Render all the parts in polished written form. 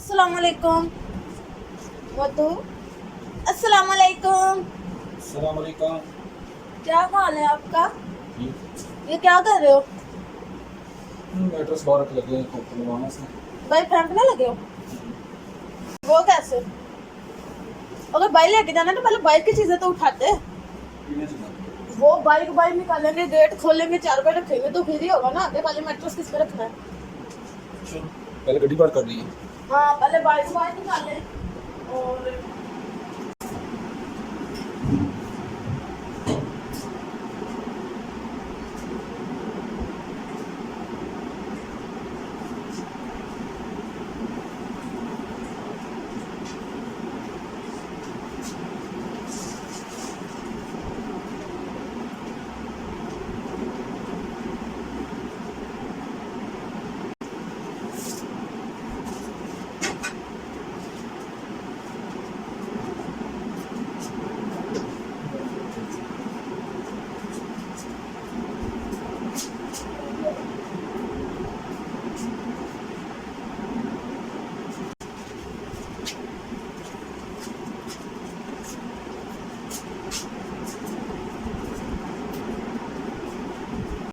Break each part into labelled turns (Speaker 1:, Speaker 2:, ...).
Speaker 1: अस्सलाम वालेकुम। वतू अस्सलाम वालेकुम।
Speaker 2: अस्सलाम वालेकुम।
Speaker 1: क्या हाल है आपका? ये क्या कर रहे हो?
Speaker 2: मैट्रेस बाहर लगे हैं तो लगवाना से।
Speaker 1: भाई फेंकने लगे हो? वो कैसे? अगर बाइक लेके जाना तो पहले बाइक की चीजें तो उठाते। वो बाइक निकालेंगे, गेट खोलेंगे, 4 पे रखेंगे तो फिर ही होगा ना। आगे पहले मैट्रेस किस पे रखना है?
Speaker 2: पहले गड्डी पार कर ली है।
Speaker 1: हाँ, पहले बाइक निकाले और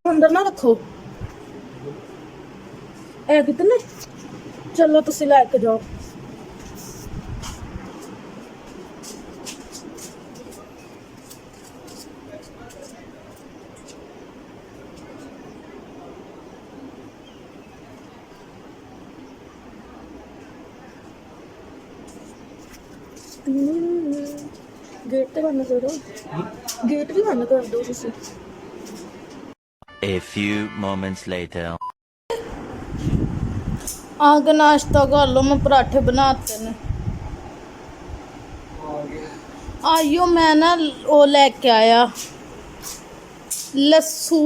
Speaker 1: अंदर ना रखो। ए कितने? चलो तुसी लेके जाओ। गेट तो बंद करो, गेट भी बंद कर दो तुसी।
Speaker 3: A few moments later.
Speaker 1: आगे नाश्ता कर लो, मैं पराठे बनाते ने। आइयो, मैं ना वो लेके आया लस्सू।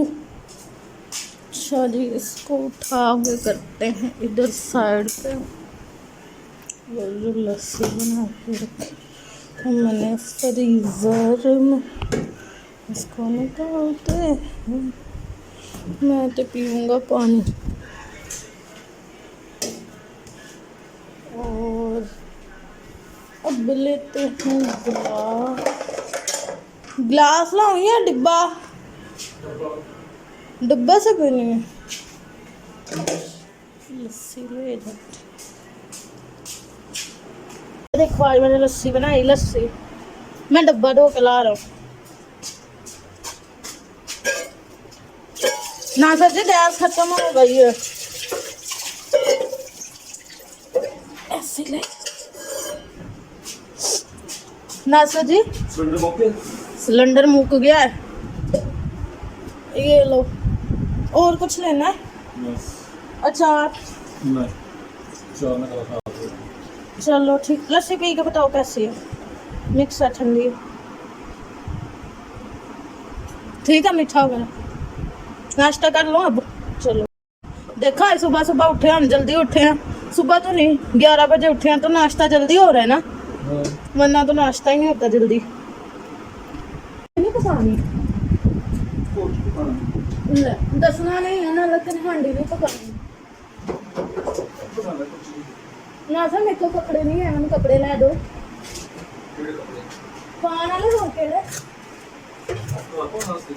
Speaker 1: अच्छा जी, इसको उठा के करते हैं इधर साइड पे। वो जो लस्सी बना के रखी तो मैंने फ्रीजर में, इसको निकालते हैं। मैं तो पीऊँगा पानी। और अब लेते हैं ग्लास लाऊं या डिब्बा? डिब्बा से पीनी है लस्सी। ले जाते। देखो आज मैंने लस्सी बनाई। लस्सी मैं डब्बा धो के ला रहा हूँ। ना सर जी, गैस खत्म हो गई है। ऐसे ले ना सर जी, सिलेंडर मुक गया है। ये लो। और कुछ लेना है? अचार?
Speaker 2: नहीं, चार में कला खा।
Speaker 1: चलो ठीक। लस्सी पी के बताओ कैसी है? मिक्स है, ठंडी है? ठीक है, मीठा वगैरह। नाश्ता कर लो अब। चलो। देखा, सुबह सुबह उठे हम, जल्दी उठे हैं। सुबह तो नहीं, 11 बजे उठे हैं तो नाश्ता जल्दी हो रहा है ना, वरना तो नाश्ता ही नहीं होता जल्दी। नहीं पकानी, दसना नहीं है ना, लेकिन हांडी नहीं पकानी। ना सर, मेरे को कपड़े नहीं है, मैंने कपड़े ला दो। पान वाले हो के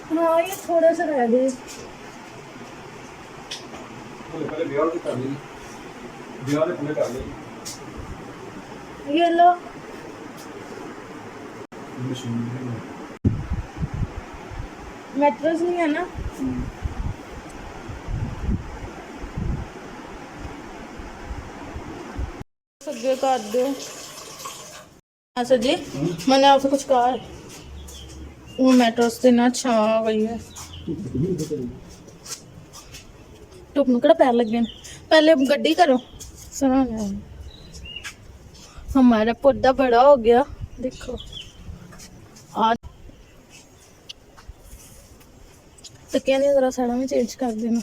Speaker 1: हाँ, ये थोड़े से रह गए। ये लो। मैट्रेस नहीं है ना? सगे कर दो। अच्छा जी, मैंने आपसे कुछ कहा है? वो मैट्रेस से ना छा गई है। टुप नुकड़ा पैर लग गए। पहले गड्डी करो। सुना नहीं, हमारा पौधा बड़ा हो गया। देखो आज तो क्या नहीं, जरा साड़ा में चेंज कर देना।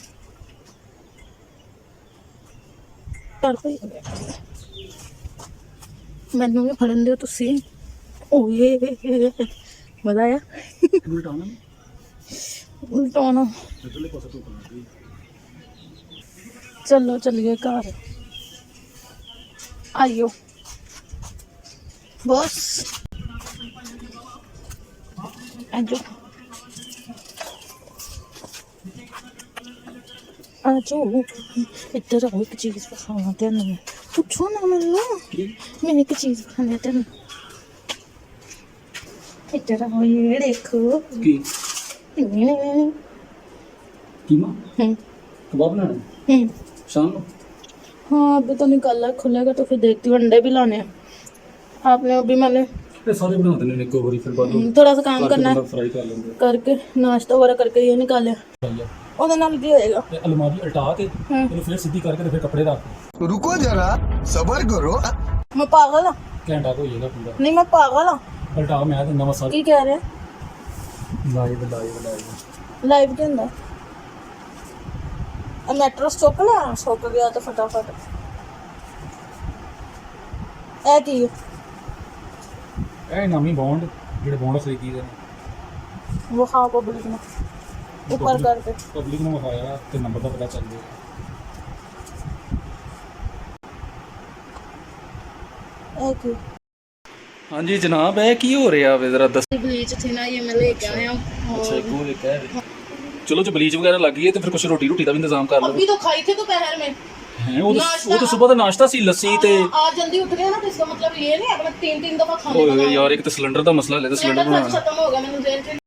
Speaker 1: मैनू भी फड़न दो तुसी। ओए मजा आया। उल्टाना। चलो चलिए घर। आइयो बॉस आजो आजो इधर आओ एक चीज दिखाना तेन पूछो ना मैनू मैं एक चीज दिखानी तेन इधर आओ ये देखो
Speaker 2: की कीमा कबाब बनाना शाम को
Speaker 1: हाँ अभी तो निकाला खुलेगा तो फिर देखती हूँ अंडे भी लाने हैं आपने अभी मैंने
Speaker 2: ये सारे बना देने ने कोवरी फिर बाद
Speaker 1: थोड़ा सा काम करना है
Speaker 2: फ्राई कर लेंगे
Speaker 1: करके नाश्ता वगैरह करके ये निकाले ਉਹਦੇ ਨਾਲ ਕੀ ਹੋਏਗਾ
Speaker 2: ਤੇ ਅਲਮਾਰੀ ਉਲਟਾ ਕੇ ਇਹਨੂੰ ਫਿਰ ਸਿੱਧੀ ਕਰਕੇ ਤੇ ਫਿਰ ਕੱਪੜੇ ਰੱਖ
Speaker 4: रुको जरा सबर करो
Speaker 1: मैं पागल हाँ
Speaker 2: ਘੰਟਾ ਹੋ ਜਾਏਗਾ ਪੂਰਾ
Speaker 1: नहीं मैं पागल हाँ
Speaker 2: ਉਲਟਾ ਮੈਂ ਤੇ ਨਵਾਂ ਸਾਲ
Speaker 1: की कह रहे हैं
Speaker 2: ਲਾਈਵ
Speaker 1: लाइव के अंदर मैट्रस चुक लिया सुक गया तो फटाफट ए की
Speaker 2: ਇਹ ਨਵੀਂ ਬੌਂਡ ਜਿਹੜੇ ਬੌਂਡ ਖਰੀਦੀ ਦੇ
Speaker 1: वो हाँ पब्लिक में ऊपर करके
Speaker 2: ਪਬਲਿਕ ਨੂੰ ਵਿਖਾਇਆ ਤੇ ਨੰਬਰ ਦਾ ਪਤਾ ਚੱਲ ਗਿਆ
Speaker 1: ए की
Speaker 2: ਹਾਂਜੀ ਜਨਾਬ ਇਹ ਕੀ ਹੋ ਰਿਹਾ ਵੇ ਜ਼ਰਾ ਦੱਸ
Speaker 1: ब्लीच थी ना ये मैं लेके आया
Speaker 2: ਅੱਛਾ ਕੋ ਇਹ ਕਹਿ ਰਹੇ ਚਲੋ ਜੇ ਬਲੀਚ ਵਗੈਰਾ ਲੱਗ ਗਈ ਹੈ ਤੇ ਫਿਰ ਕੁਝ ਰੋਟੀ ਦਾ ਵੀ ਇੰਤਜ਼ਾਮ ਕਰ ਲਓ
Speaker 1: अभी तो खाई थी दोपहर में
Speaker 2: ਹੈ ਉਹ ਤਾਂ ਸਵੇਰ ਦਾ ਨਾਸ਼ਤਾ ਸੀ ਲੱਸੀ ਤੇ
Speaker 1: आज जल्दी उठ गया ना तो इसका मतलब ये नहीं है कि मैं तीन दफा खाने
Speaker 2: ਓਏ ਯਾਰ ਇੱਕ ਤਾਂ ਸਿਲੰਡਰ ਦਾ ਮਸਲਾ ਲੈ ਤੇ ਸਿਲੰਡਰ
Speaker 1: सिलेंडर
Speaker 2: ਬਣਾਉਣਾ
Speaker 1: खत्म हो गया मैंने जेल च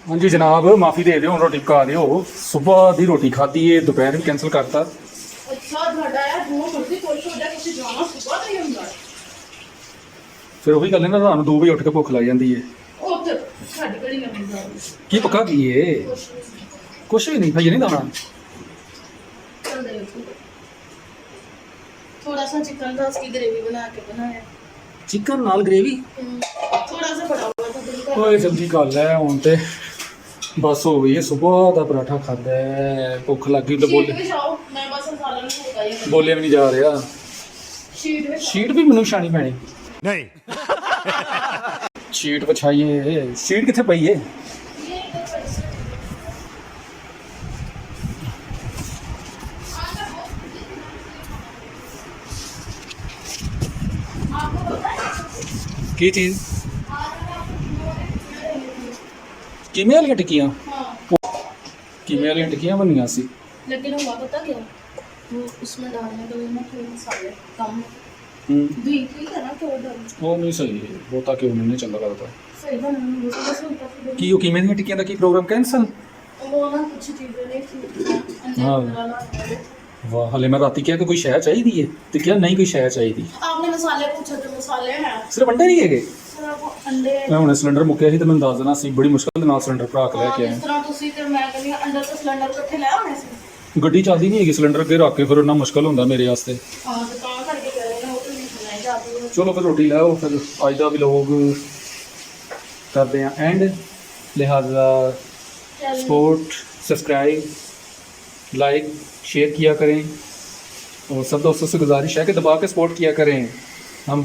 Speaker 2: ਹਾਂਜੀ ਜਨਾਬ ਮਾਫੀ ਦੇ ਦਿਓ ਹੁਣ ਰੋਟੀ ਪਕਾ ਦਿਓ ਸਵੇਰ ਦੀ ਰੋਟੀ ਖਾਧੀ ਏ ਦੁਪਹਿਰ ਵੀ ਕੈਨਸਲ ਕਰਤਾ
Speaker 1: अच्छा ਤੁਹਾਡਾ ਯਾਰ ਜੋ ਮਰਜ਼ੀ ਕੋਈ ਹੋ ਜਾਏ ਤੁਸੀਂ ਜਾਣਾ ਸੁਬਾਹ ਨਹੀਂ ਹੁੰਦਾ
Speaker 2: ਫਿਰ ਉਹੀ ਗੱਲ ਹੈ ਨਾ ਤੁਹਾਨੂੰ 2 ਵਜੇ ਉੱਠ ਕੇ ਭੁੱਖ ਲੱਗ ਜਾਂਦੀ ਏ
Speaker 1: ਉਹ ਤੇ ਸਾਡੀ ਘੜੀ ਲੰਮੀ ਜਾਵੇ
Speaker 2: ਕੀ ਪੱਕਾ ਕੀ ਏ ਕੁਛ ਵੀ ਨਹੀਂ ਭਾਈ ਨਹੀਂ ਦਾਣਾ
Speaker 1: चल दे थोड़ा सा चिकन का उसकी ग्रेवी बना के बनाया
Speaker 2: ਚਿਕਨ ਨਾਲ ਗ੍ਰੇਵੀ
Speaker 1: थोड़ा सा बड़ा हुआ था दिल का
Speaker 2: ਓਏ ਜਲਦੀ ਗੱਲ ਹੈ ਹੁਣ ਤੇ ਬਸ ਹੋ ਗਈ ਏ ਸਵੇਰ ਦਾ ਪਰਾਠਾ ਖਾਦਾ ਹੈ ਭੁੱਖ ਲੱਗ ਗਈ ਤੇ
Speaker 1: शीट भी जाओ मैं बस मसाला नहीं होता ही
Speaker 2: ਬੋਲੇ ਵੀ ਨਹੀਂ ਜਾ ਰਿਹਾ
Speaker 1: शीट में
Speaker 2: ਸ਼ੀਟ ਵੀ ਮੈਨੂੰ ਛਾਣੀ ਪੈਣੀ
Speaker 4: नहीं
Speaker 2: ਸ਼ੀਟ ਵਿਛਾਈਏ ਸ਼ੀਟ ਕਿੱਥੇ ਪਈ ਏ
Speaker 1: ये इधर पर से आपको पता है
Speaker 2: ਕੀ ਚੀਜ਼ ਕਿਵੇਂ ਵਾਲੀਆਂ ਟਿੱਕੀਆਂ
Speaker 1: हाँ
Speaker 2: ਕਿਵੇਂ ਵਾਲੀਆਂ ਟਿੱਕੀਆਂ ਬਣੀਆਂ ਸੀ
Speaker 1: लेकिन हुआ पता क्या वो उसमें डालने के लिए ना थोड़े मसाले कम
Speaker 2: ਹੂੰ
Speaker 1: ठीक है ना थोड़ा डाल
Speaker 2: ਉਹ ਨਹੀਂ ਸਹੀ ਬਹੁਤਾ ਕਿਉਂ ਨਹੀਂ ਚੰਗਾ ਲੱਗਦਾ
Speaker 1: सही बना नहीं वो बस उल्टा फिर
Speaker 2: ਕੀ ਉਹ ਕਿਵੇਂ ਦੀਆਂ ਟਿੱਕੀਆਂ ਦਾ ਕੀ ਪ੍ਰੋਗਰਾਮ ਕੈਂਸਲ
Speaker 1: वो ना कुछ चीजें नहीं थी अंदर
Speaker 2: हाँ।
Speaker 1: वाला
Speaker 2: ਵਾਹ ਹਲੇ ਮੈਂ ਰਾਤੀ ਕਿਹਾ ਕਿ ਕੋਈ ਸ਼ੈ ਚਾਹੀਦੀ ਹੈ ਤੇ ਕਿਹਾ ਨਹੀਂ ਕੋਈ ਸ਼ੈ ਚਾਹੀਦੀ
Speaker 1: आपने मसाले पूछे तो मसाले हैं
Speaker 2: ਸਿਰਫ ਅੰਡੇ ਨਹੀਂ ਹੈਗੇ
Speaker 1: सिर्फ अंडे
Speaker 2: ਮੈਂ ਹੁਣ ਸਿਲੰਡਰ ਮੁੱਕਿਆ ਸੀ ਤੇ ਮੈਨੂੰ ਦੱਸ ਦੇਣਾ ਸੀ ਬੜੀ ਮੁਸ਼ਕਲ ਦੇ ਨਾਲ ਸਿਲੰਡਰ ਭਰਾ ਕੇ ਲੈ ਕੇ
Speaker 1: जिस तरह ਤੁਸੀਂ ਤੇ ਮੈਂ ਕਹਿੰਦੀ ਹਾਂ ਅੰਡਰ ਤੋਂ ਸਿਲੰਡਰ ਇਕੱਠੇ ਲੈ ਆਉਣੇ ਸੀ
Speaker 2: ਆਇਆ ਗੱਡੀ ਚੱਲਦੀ ਨਹੀਂ ਹੈਗੀ ਸਿਲੰਡਰ ਅੱਗੇ ਰੱਖ ਕੇ ਫਿਰ ਉਹਨਾਂ ਮੁਸ਼ਕਲ ਹੁੰਦਾ ਮੇਰੇ ਵਾਸਤੇ
Speaker 1: ਹਾਂ ਤੇ ਤਾਂ ਕਰਕੇ ਕਹਿ ਰਹੇ ਨੇ ਉਹ ਤਾਂ ਨਹੀਂ ਸੁਣਾਈ ਜਾਂਦੀ
Speaker 2: ਚਲੋ ਫਿਰ ਰੋਟੀ ਲੈ ਆਓ ਫਿਰ ਅੱਜ ਦਾ ਵਲੌਗ ਕਰਦੇ हैं एंड लिहाजा सपोर्ट सब्सक्राइब लाइक शेयर किया करें और सब दोस्तों से गुजारिश है कि दबा के सपोर्ट किया करें हम